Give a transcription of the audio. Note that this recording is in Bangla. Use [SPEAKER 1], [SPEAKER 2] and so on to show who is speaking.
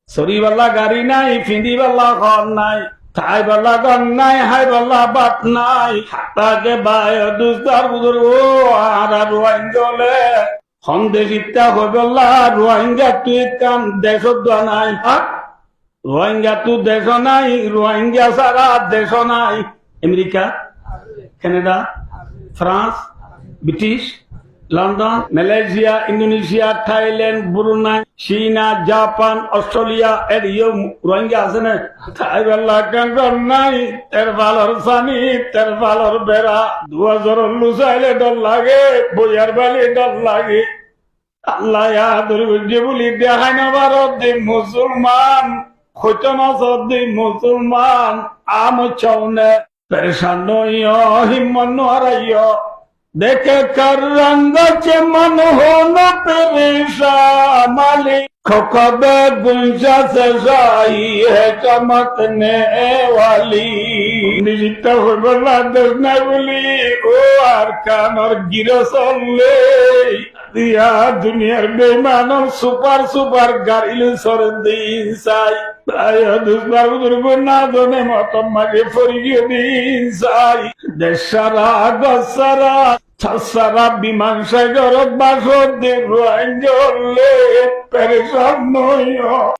[SPEAKER 1] সরিবাল্লা গাড়ি নাই, ফিঁদিবাল্লা ঘর নাই, খাইবাল্লা ঘর নাই, হাইবাল্লা বাট নাই। তাকে বায় দুস্তার বুজুর্গ আর রোহিঙ্গলে সন্দেশিতা হইবল্লা রোহিঙ্গা তুই কাম দেশ নাই। রোহিঙ্গা তু দেশ নাই, রোহিঙ্গা সারা দেশ নাই। America, Canada, France, British, London, Malaysia, Indonesia, Thailand, Brunei, চীনা, জাপান, অস্ট্রেলিয়া এর রোহিঙ্গা আছে না? থাইবাল্লা কাঙ্গর নাই, তের ভালোর সানি, তের ভালোর বেড়া, 2000 লুসাইলে ডর লাগে, বইয়ার বালি ডর লাগে। আল্লাহ যে বলি দেখায় না ভারত মুসলমান, খৈত মাসর মুসলমান, আম চৌনে পেরেশান হিম্মত হারাইয়। देखे कर रंग चे मन हो न परेशान मालिक खबे गुंजा से जाई है चमकने वाली निजिता हो बला दसना बोली ओ आरकान और गिरसले दिया दुनियार बेईमान सुपर सुपर गाड़िल सर दिन साई प्राय दुष्पार बुजुर्ग ना दोने मत मागे फरिয়ে দিন সাই দেশারা গসারা সারা বিমান সাগর বাসর দিয়ে রোহিঙ্গা পেরেশান নয়।